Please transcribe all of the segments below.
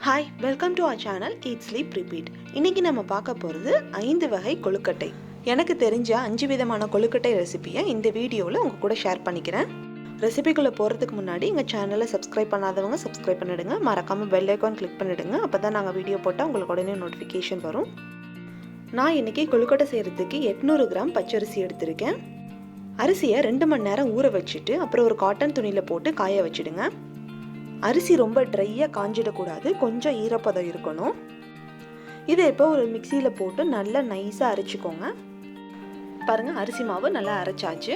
Hi, welcome to our channel Eat Sleep Repeat. இன்னைக்கு நம்ம பார்க்க போகிறது 5 வகை கொழுக்கட்டை. எனக்கு தெரிஞ்ச 5 விதமான கொழுக்கட்டை ரெசிபியை இந்த வீடியோவில் உங்கள் கூட ஷேர் பண்ணிக்கிறேன். ரெசிபிக்குள்ளே போகிறதுக்கு முன்னாடி எங்கள் சேனலை சப்ஸ்கிரைப் பண்ணாதவங்க சப்ஸ்கிரைப் பண்ணிடுங்க. மறக்காமல் பெல் ஐக்கான் கிளிக் பண்ணிடுங்க. அப்போ தான் நாங்கள் வீடியோ போட்டால் உங்களுக்கு உடனே நோட்டிஃபிகேஷன் வரும். நான் இன்றைக்கி கொழுக்கட்டை செய்கிறதுக்கு 800 கிராம் பச்சரிசி எடுத்திருக்கேன். அரிசியை 2 மணி நேரம் ஊற வச்சுட்டு அப்புறம் ஒரு காட்டன் துணியில் போட்டு காய வச்சுடுங்க. அரிசி ரொம்ப ட்ரையாக காஞ்சிடக்கூடாது, கொஞ்சம் ஈரப்பதம் இருக்கணும். இதை இப்போ ஒரு மிக்சியில் போட்டு நல்லா நைஸாக அரைச்சிக்கோங்க. பாருங்கள், அரிசி மாவு நல்லா அரைச்சாச்சு.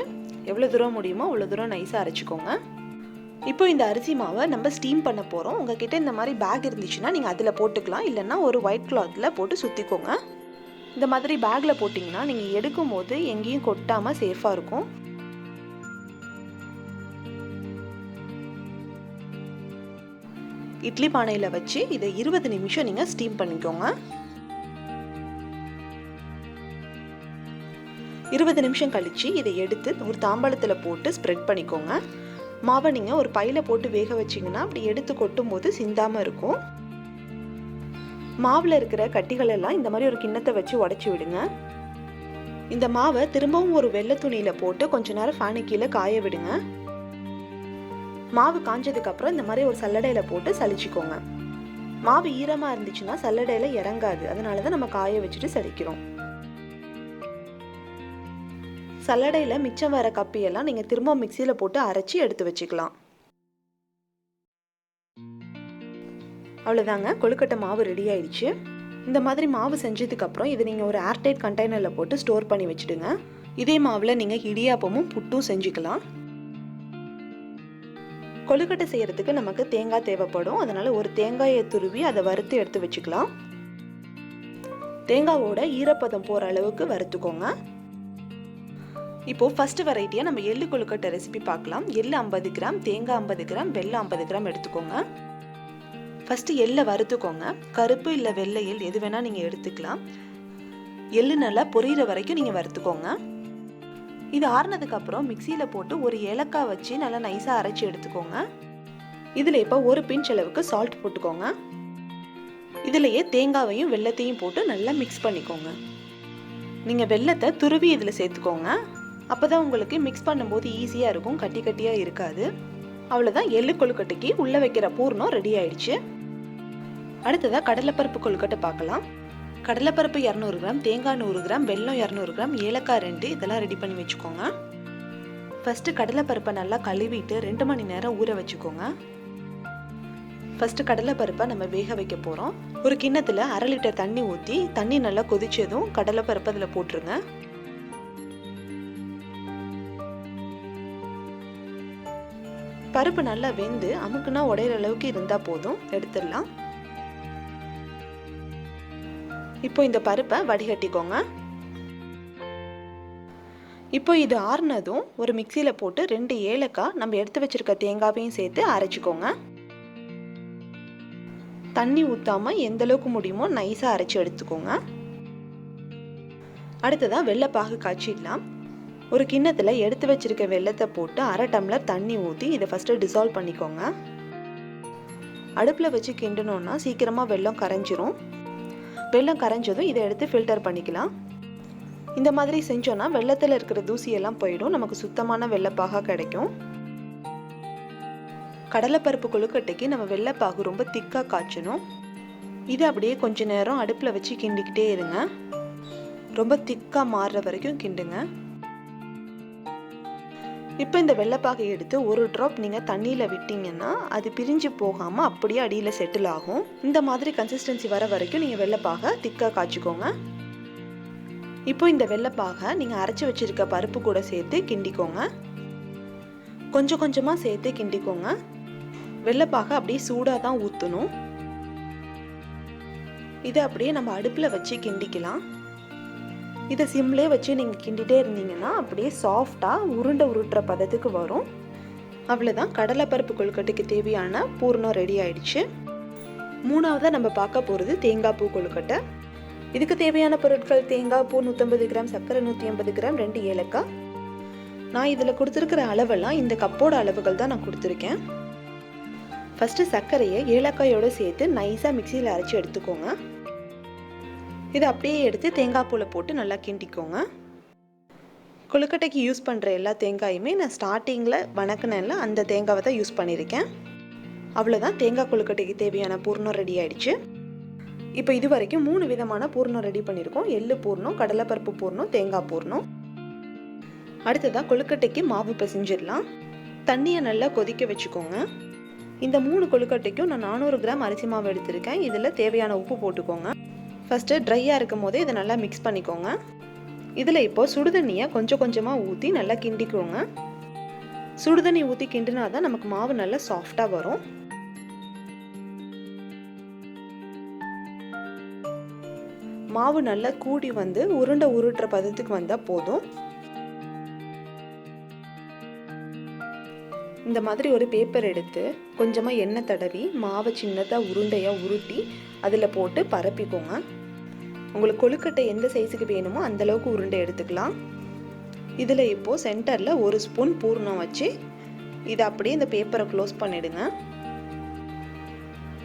எவ்வளோ தூரம் முடியுமோ அவ்வளோ தூரம் நைஸாக அரைச்சிக்கோங்க. இப்போ இந்த அரிசி மாவை நம்ம ஸ்டீம் பண்ண போகிறோம். உங்ககிட்ட இந்த மாதிரி பேக் இருந்துச்சுன்னா நீங்கள் அதில் போட்டுக்கலாம், இல்லைன்னா ஒரு ஒயிட் கிளாத்தில் போட்டு சுற்றிக்கோங்க. இந்த மாதிரி பேக்கில் போட்டிங்கன்னா நீங்கள் எடுக்கும் போது எங்கேயும் கொட்டாமல் சேஃபாக இருக்கும். இட்லி பானையில் வச்சு இதை 20 நிமிஷம் நீங்கள் ஸ்டீம் பண்ணிக்கோங்க. 20 நிமிஷம் கழித்து இதை எடுத்து ஒரு தாம்பாளத்தில் போட்டு ஸ்ப்ரெட் பண்ணிக்கோங்க. மாவை நீங்கள் ஒரு பையில் போட்டு வேக வச்சிங்கன்னா அப்படி எடுத்து கொட்டும் போது சிந்தாமல் இருக்கும். மாவில் இருக்கிற கட்டிகள் எல்லாம் இந்த மாதிரி ஒரு கிண்ணத்தை வச்சு உடச்சி விடுங்க. இந்த மாவை திரும்பவும் ஒரு வெள்ளை துணியில் போட்டு கொஞ்ச நேரம் ஃபேனு கீழே காய விடுங்க. மாவு காஞ்சதுக்கப்புறம் இந்த மாதிரி ஒரு சல்லடையில் போட்டு சலிச்சிக்கோங்க. மாவு ஈரமாக இருந்துச்சுன்னா சல்லடையில் இறங்காது, அதனால தான் நம்ம காய வச்சுட்டு சலிக்கிறோம். சல்லடையில் மிச்சம் வர கப்பியெல்லாம் நீங்கள் திரும்ப மிக்சியில் போட்டு அரைச்சி எடுத்து வச்சுக்கலாம். அவ்வளோதாங்க, கொழுக்கட்டை மாவு ரெடி ஆயிடுச்சு. இந்த மாதிரி மாவு செஞ்சதுக்கப்புறம் இதை நீங்கள் ஒரு ஏர்டைட் கண்டெய்னரில் போட்டு ஸ்டோர் பண்ணி வச்சுடுங்க. இதே மாவில் நீங்கள் இடியாப்பமும் புட்டும் செஞ்சுக்கலாம். கொழுக்கட்டை செய்கிறதுக்கு நமக்கு தேங்காய் தேவைப்படும், அதனால் ஒரு தேங்காயை துருவி அதை வறுத்து எடுத்து வச்சுக்கலாம். தேங்காவோட ஈரப்பதம் போகிற அளவுக்கு வறுத்துக்கோங்க. இப்போது ஃபஸ்ட்டு வெரைட்டியாக நம்ம எள்ளு கொழுக்கட்டை ரெசிபி பார்க்கலாம். எள்ளு 50 கிராம், தேங்காய் 50 கிராம், வெல்லம் 50 கிராம் எடுத்துக்கோங்க. ஃபஸ்ட்டு எள்ளை வறுத்துக்கோங்க. கருப்பு இல்லை வெள்ளை எள் எது வேணால் நீங்கள் எடுத்துக்கலாம். எள்ளு நல்லா பொரியிற வரைக்கும் நீங்கள் வறுத்துக்கோங்க. இது ஆறுனதுக்கப்புறம் மிக்சியில் போட்டு ஒரு ஏலக்காய் வச்சு நல்லா நைஸாக அரைச்சி எடுத்துக்கோங்க. இதில் இப்போ ஒரு பிஞ்ச் அளவுக்கு சால்ட் போட்டுக்கோங்க. இதிலையே தேங்காவையும் வெல்லத்தையும் போட்டு நல்லா மிக்ஸ் பண்ணிக்கோங்க. நீங்கள் வெல்லத்தை துருவி இதில் சேர்த்துக்கோங்க. அப்போ தான் உங்களுக்கு மிக்ஸ் பண்ணும்போது ஈஸியாக இருக்கும், கட்டி கட்டியாக இருக்காது. அவ்வளோதான், எள்ளு கொழுக்கட்டைக்கு உள்ளே வைக்கிற பூர்ணம் ரெடி ஆயிடுச்சு. அடுத்ததாக கடலைப்பருப்பு கொழுக்கட்டை பார்க்கலாம். கடலைப்பருப்பு 200 கிராம், தேங்காய் 100 கிராம், வெல்லம் 200 கிராம், ஏலக்காய் 2, இதெல்லாம் ரெடி பண்ணி வச்சுக்கோங்க. ஃபஸ்ட்டு கடலைப்பருப்பை நல்லா கழுவிட்டு 2 மணி நேரம் ஊற வச்சுக்கோங்க. ஃபஸ்ட்டு கடலைப்பருப்பை நம்ம வேக வைக்க போகிறோம். ஒரு கிண்ணத்தில் 1/2 லிட்டர் தண்ணி ஊற்றி தண்ணி நல்லா கொதிச்சதும் கடலைப்பருப்பை அதில் போட்டுருங்க. பருப்பு நல்லா வெந்து அமுக்குனா உடையிற அளவுக்கு இருந்தால் போதும், எடுத்துடலாம். இப்போ இந்த பருப்பை வடிகட்டிக்கோங்க. இப்போ இது ஆறுனதும் ஒரு மிக்சியில் போட்டு 2 ஏலக்காய் நம்ம எடுத்து வச்சிருக்க தேங்காவையும் சேர்த்து அரைச்சிக்கோங்க. தண்ணி ஊற்றாமல் எந்த அளவுக்கு முடியுமோ நைஸாக அரைச்சி எடுத்துக்கோங்க. அடுத்ததாக வெள்ளைப்பாகு காய்ச்சிடலாம். ஒரு கிண்ணத்தில் எடுத்து வச்சிருக்க வெல்லத்தை போட்டு 1/2 டம்ளர் தண்ணி ஊற்றி இதை ஃபஸ்ட்டு டிசால்வ் பண்ணிக்கோங்க. அடுப்பில் வச்சு கிண்டணுன்னா சீக்கிரமாக வெல்லம் கரைஞ்சிரும். வெல்லம் கரைஞ்சதும் இதை எடுத்து ஃபில்டர் பண்ணிக்கலாம். இந்த மாதிரி செஞ்சோன்னா வெள்ளத்தில் இருக்கிற தூசியெல்லாம் போயிடும், நமக்கு சுத்தமான வெள்ளைப்பாக கிடைக்கும். கடலைப்பருப்பு கொழுக்கட்டைக்கு நம்ம வெள்ளைப்பாகு ரொம்ப திக்காக காய்ச்சணும். இதை அப்படியே கொஞ்ச நேரம் அடுப்பில் வச்சு கிண்டிக்கிட்டே இருங்க. ரொம்ப திக்காக மாறுற வரைக்கும் கிண்டுங்க. இப்போ இந்த வெள்ளைப்பாகை எடுத்து ஒரு ட்ராப் நீங்கள் தண்ணியில் விட்டிங்கன்னா அது பிரிஞ்சு போகாமல் அப்படியே அடியில் செட்டில் ஆகும். இந்த மாதிரி கன்சிஸ்டன்சி வர வரைக்கும் நீங்கள் வெள்ளைப்பாகை திக்காக காய்ச்சிக்கோங்க. இப்போ இந்த வெள்ளைப்பாகை நீங்கள் அரைச்சி வச்சுருக்க பருப்பு கூட சேர்த்து கிண்டிக்கோங்க. கொஞ்சம் கொஞ்சமாக சேர்த்து கிண்டிக்கோங்க. வெள்ளைப்பாகை அப்படியே சூடாக தான் ஊற்றணும். இதை அப்படியே நம்ம அடுப்பில் வச்சு கிண்டிக்கலாம். இதை சிம்லே வச்சு நீங்கள் கிண்டிகிட்டே இருந்தீங்கன்னா அப்படியே சாஃப்டாக உருண்டை உருட்டுற பதத்துக்கு வரும். அவ்வளோதான், கடலைப்பருப்பு கொழுக்கட்டைக்கு தேவையான பூர்ணம் ரெடி ஆயிடுச்சு. மூணாவதாக நம்ம பார்க்க போகிறது தேங்காய் பூ கொழுக்கட்டை. இதுக்கு தேவையான பொருட்கள்: தேங்காய் பூ 150 கிராம், சர்க்கரை 150 கிராம், 2 ஏலக்காய். நான் இதில் கொடுத்துருக்கிற அளவெல்லாம் இந்த கப்போட அளவுகள் தான் நான் கொடுத்துருக்கேன். ஃபஸ்ட்டு சர்க்கரையை ஏலக்காயோடு சேர்த்து நைஸாக மிக்சியில் அரைச்சி எடுத்துக்கோங்க. இதை அப்படியே எடுத்து தேங்காய் பூவில் போட்டு நல்லா கிண்டிக்கோங்க. கொழுக்கட்டைக்கு யூஸ் பண்ணுற எல்லா தேங்காயுமே நான் ஸ்டார்டிங்கில் வணக்கினேன்ல அந்த தேங்காவை தான் யூஸ் பண்ணியிருக்கேன். அவ்வளோதான், தேங்காய் கொழுக்கட்டைக்கு தேவையான பூர்ணம் ரெடி ஆயிடுச்சு. இப்போ இது வரைக்கும் 3 விதமான பூர்ணம் ரெடி பண்ணியிருக்கோம். எள்ளு பூர்ணம், கடலைப்பருப்பு பூர்ணம், தேங்காய் பூர்ணம். அடுத்ததாக கொழுக்கட்டைக்கு மாவு பிசைஞ்சிடலாம். தண்ணியை நல்லா கொதிக்க வச்சுக்கோங்க. இந்த 3 கொழுக்கட்டைக்கும் நான் 400 கிராம் அரிசி மாவு எடுத்திருக்கேன். இதில் தேவையான உப்பு போட்டுக்கோங்க. ஃபஸ்ட்டு ட்ரையாக இருக்கும் போதே இதை நல்லா மிக்ஸ் பண்ணிக்கோங்க. இதில் இப்போது சுடுதண்ணியை கொஞ்சம் கொஞ்சமாக ஊற்றி நல்லா கிண்டிக்கோங்க. சுடுதண்ணி ஊற்றி கிண்டினா தான் நமக்கு மாவு நல்லா சாஃப்டாக வரும். மாவு நல்லா கூடி வந்து உருண்டை உருட்டுற பதத்துக்கு வந்தால் போதும். இந்த மாதிரி ஒரு பேப்பர் எடுத்து கொஞ்சமாக எண்ணெய் தடவி மாவை சின்னதாக உருண்டையாக உருட்டி அதில் போட்டு பரப்பிக்கோங்க. உங்களுக்கு கொழுக்கட்டை எந்த சைஸுக்கு வேணுமோ அந்தளவுக்கு உருண்டை எடுத்துக்கலாம். இதில் இப்போது சென்டரில் 1 ஸ்பூன் பூர்ணம் வச்சு இதை அப்படியே இந்த பேப்பரை க்ளோஸ் பண்ணிவிடுங்க.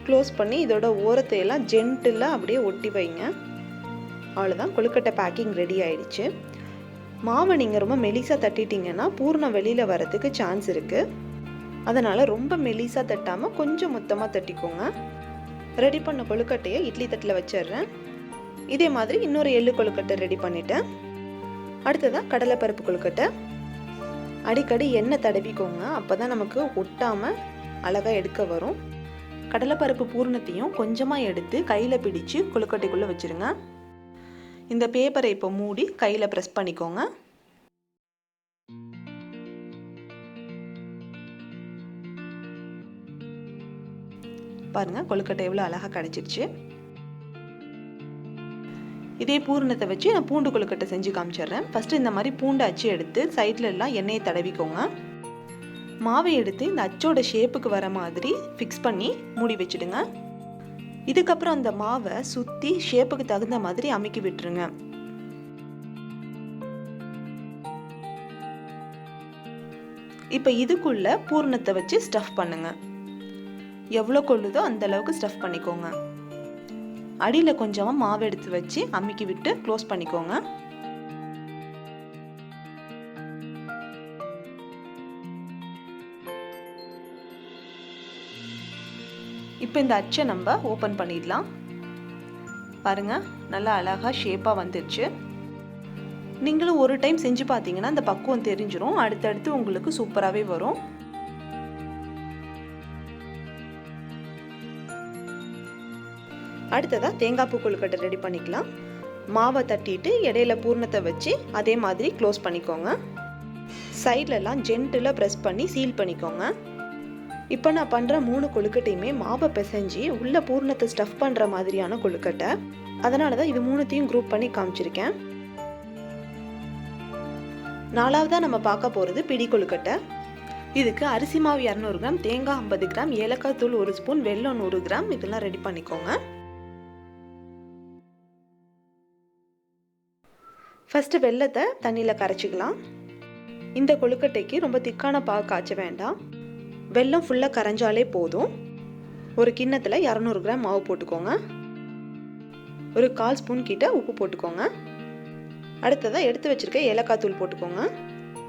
க்ளோஸ் பண்ணி இதோட ஓரத்தை எல்லாம் ஜென்டிலாக அப்படியே ஒட்டி வைங்க. அவ்வளோதான், கொழுக்கட்டை பேக்கிங் ரெடி ஆயிடுச்சு. மாவை நீங்கள் ரொம்ப மெலிசாக தட்டிட்டிங்கன்னா பூர்ணம் வெளியில் வரதுக்கு சான்ஸ் இருக்குது. அதனால் ரொம்ப மெலிசாக தட்டாமல் கொஞ்சம் மொத்தமாக தட்டிக்கோங்க. ரெடி பண்ண கொழுக்கட்டையை இட்லி தட்டில் வச்சிடுறேன். இதே மாதிரி இன்னொரு எள்ளு கொழுக்கட்டை ரெடி பண்ணிட்டேன். அடுத்ததாக கடலைப்பருப்பு கொழுக்கட்டை. அடிக்கடி எண்ணெய் தடவிக்கோங்க, அப்போ தான் நமக்கு ஒட்டாமல் அழகாக எடுக்க வரும். கடலைப்பருப்பு பூர்ணத்தையும் கொஞ்சமாக எடுத்து கையில் பிடிச்சு கொழுக்கட்டைக்குள்ளே வச்சுருங்க. இந்த பேப்பரை இப்போ மூடி கையில் ப்ரெஸ் பண்ணிக்கோங்க. பாருங்கள், கொழுக்கட்டை எவ்வளோ அழகாக கிடச்சிருச்சு. இதே பூரணத்தை வச்சு நான் பூண்டு கொழுக்கட்டை செஞ்சு காமிச்சிடுறேன். ஃபஸ்ட்டு இந்த மாதிரி பூண்டு அச்சு எடுத்து சைடில் எல்லாம் எண்ணெயை தடவிக்கோங்க. மாவை எடுத்து இந்த அச்சோட ஷேப்புக்கு வர மாதிரி ஃபிக்ஸ் பண்ணி மூடி வச்சுடுங்க. இதுக்கப்புறம் அந்த மாவை சுற்றி ஷேப்புக்கு தகுந்த மாதிரி அமுக்கி விட்டுருங்க. இப்போ இதுக்குள்ள பூரணத்தை வச்சு ஸ்டஃப் பண்ணுங்க. எவ்வளோ கொள்ளுதோ அந்த அளவுக்கு ஸ்டஃப் பண்ணிக்கோங்க. அடியில் கொஞ்சமாக மாவு எடுத்து வச்சு அமுக்கி விட்டு க்ளோஸ் பண்ணிக்கோங்க. இப்போ இந்த அச்சை நம்ம ஓப்பன் பண்ணிடலாம். பாருங்கள், நல்லா அழகாக ஷேப்பாக வந்துடுச்சு. நீங்களும் ஒரு டைம் செஞ்சு பார்த்தீங்கன்னா இந்த பக்குவம் தெரிஞ்சிடும். அடுத்தடுத்து உங்களுக்கு சூப்பராகவே வரும். அடுத்ததாக தேங்காய் பூ கொழுக்கட்டை ரெடி பண்ணிக்கலாம். மாவை தட்டிட்டு இடையில பூர்ணத்தை வச்சு அதே மாதிரி க்ளோஸ் பண்ணிக்கோங்க. சைட்லலாம் ஜென்டிலாக ப்ரெஸ் பண்ணி சீல் பண்ணிக்கோங்க. இப்போ நான் பண்ணுற 3 கொழுக்கட்டையுமே மாவை பிசைஞ்சு உள்ள பூர்ணத்தை ஸ்டஃப் பண்ணுற மாதிரியான கொழுக்கட்டை. அதனால தான் இது 3த்தையும் குரூப் பண்ணி காமிச்சிருக்கேன். 4வதாக நம்ம பார்க்க போகிறது பிடி கொழுக்கட்டை. இதுக்கு அரிசி மாவு 200 கிராம், தேங்காய் 50 கிராம், ஏலக்காய் தூள் 1 ஸ்பூன், வெல்லம் 100 கிராம் இதெல்லாம் ரெடி பண்ணிக்கோங்க. ஃபஸ்ட்டு வெல்லத்தை தண்ணியில் கரைச்சிக்கலாம். இந்த கொழுக்கட்டைக்கு ரொம்ப திக்கான பாகு காய்ச்ச வேண்டாம். வெல்லம் ஃபுல்லாக கரைஞ்சாலே போதும். ஒரு கிண்ணத்தில் 200 கிராம் மாவு போட்டுக்கோங்க. ஒரு 1/4 ஸ்பூன் கிட்ட உப்பு போட்டுக்கோங்க. அடுத்ததாக எடுத்து வச்சுருக்க ஏலக்காய் தூள் போட்டுக்கோங்க.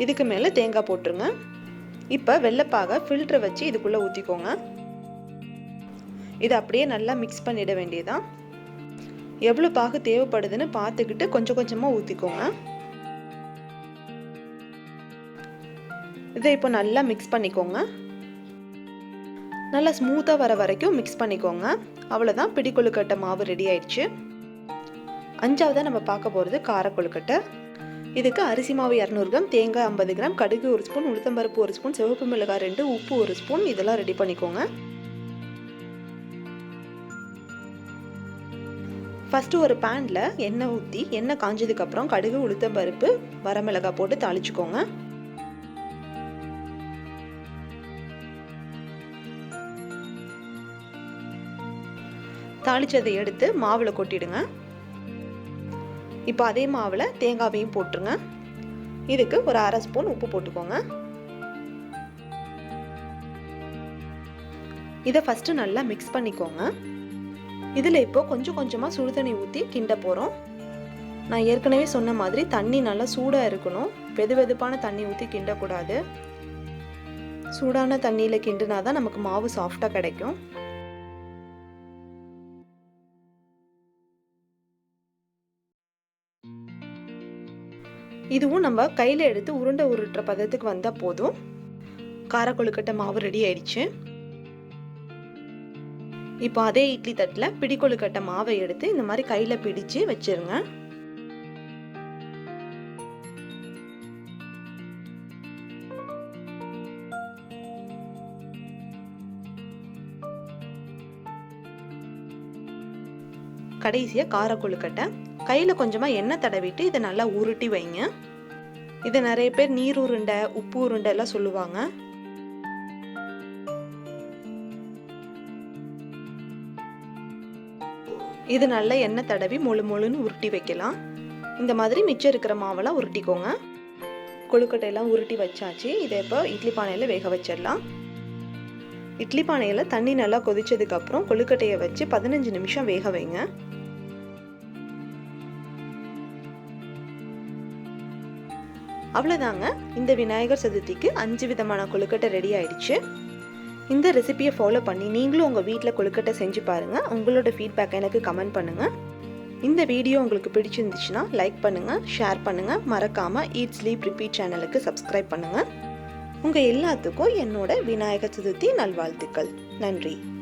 இதுக்கு மேலே தேங்காய் போட்டுருங்க. இப்போ வெள்ளைப்பாகை ஃபில்டரை வச்சு இதுக்குள்ளே ஊற்றிக்கோங்க. இதை அப்படியே நல்லா மிக்ஸ் பண்ணிட வேண்டியதான். எவ்வளோ பாகு தேவைப்படுதுன்னு பார்த்துக்கிட்டு கொஞ்சம் கொஞ்சமாக ஊற்றிக்கோங்க. இதை இப்போ நல்லா மிக்ஸ் பண்ணிக்கோங்க. நல்லா ஸ்மூத்தாக வர வரைக்கும் மிக்ஸ் பண்ணிக்கோங்க. அவ்வளோதான், பிடி கொழுக்கட்டை மாவு ரெடி ஆயிடுச்சு. 5வதாக நம்ம பார்க்க போகிறது கார கொழுக்கட்டை. இதுக்கு அரிசி மாவு 200 கிராம், தேங்காய் 50 கிராம், கடுகு 1 ஸ்பூன், உளுத்தம்பருப்பு 1 ஸ்பூன், சிவப்பு மிளகாய் 2, உப்பு 1 ஸ்பூன் இதெல்லாம் ரெடி பண்ணிக்கோங்க. ஃபஸ்ட்டு ஒரு பேனில் எண்ணெய் ஊற்றி எண்ணெய் காஞ்சதுக்கப்புறம் கடுகு, உளுத்தம்பருப்பு, வரமிளகாய் போட்டு தாளிச்சுக்கோங்க. தாளிச்சதை எடுத்து மாவில் கொட்டிடுங்க. இப்போ அதே மாவில் தேங்காவையும் போட்டுருங்க. இதுக்கு ஒரு 1/2 ஸ்பூன் உப்பு போட்டுக்கோங்க. இதை ஃபஸ்ட்டு நல்லா மிக்ஸ் பண்ணிக்கோங்க. இதில் இப்போ கொஞ்சம் கொஞ்சமாக சுடு தண்ணி ஊற்றி கிண்ட போகிறோம். நான் ஏற்கனவே சொன்ன மாதிரி தண்ணி நல்லா சூடாக இருக்கணும். வெதுவெதுப்பான தண்ணி ஊற்றி கிண்டக்கூடாது. சூடான தண்ணியில் கிண்டினா தான் நமக்கு மாவு சாஃப்டாக கிடைக்கும். இதுவும் நம்ம கையில் எடுத்து உருண்டை உருட்டுற பதத்துக்கு வந்தால் போதும். கார கொழுக்கட்டை மாவு ரெடி ஆயிடுச்சு. இப்போ அதே இட்லி தட்டில் பிடி கொழுக்கட்டை மாவை எடுத்து இந்த மாதிரி கையில் பிடிச்சு வச்சிருங்க. கடைசியாக கார கொழுக்கட்டை கையில் கொஞ்சமாக எண்ணெய் தடவிட்டு இதை நல்லா உருட்டி வைங்க. இதை நிறைய பேர் நீர் உருண்டை, உப்பு உருண்டை எல்லாம் சொல்லுவாங்க. இது நல்லா எண்ணெய் தடவி மொழுன்னு உருட்டி வைக்கலாம். இந்த மாதிரி மிச்சம் இருக்கிற மாவெல்லாம் உருட்டிக்கோங்க. கொழுக்கட்டையெல்லாம் உருட்டி வச்சாச்சு. இதை இப்போ இட்லி பானையில் வேக வச்சிடலாம். இட்லி பானையில் தண்ணி நல்லா கொதிச்சதுக்கப்புறம் கொழுக்கட்டையை வச்சு 15 நிமிஷம் வேக வைங்க. அவ்வளோதாங்க. இந்த விநாயகர் சதுர்த்திக்கு 5 விதமான கொழுக்கட்டை ரெடி ஆயிடுச்சு. இந்த ரெசிபியை ஃபாலோ பண்ணி நீங்களும் உங்கள் வீட்டில் கொழுக்கட்டை செஞ்சு பாருங்கள். உங்களோட ஃபீட்பேக்கை எனக்கு கமெண்ட் பண்ணுங்கள். இந்த வீடியோ உங்களுக்கு பிடிச்சிருந்துச்சுன்னா லைக் பண்ணுங்கள், ஷேர் பண்ணுங்கள். மறக்காமல் ஈட் ஸ்லீப் ரிப்பீட் சேனலுக்கு சப்ஸ்கிரைப் பண்ணுங்கள். உங்கள் எல்லாத்துக்கும் என்னோட விநாயகர் சதுர்த்தி நல்வாழ்த்துக்கள். நன்றி.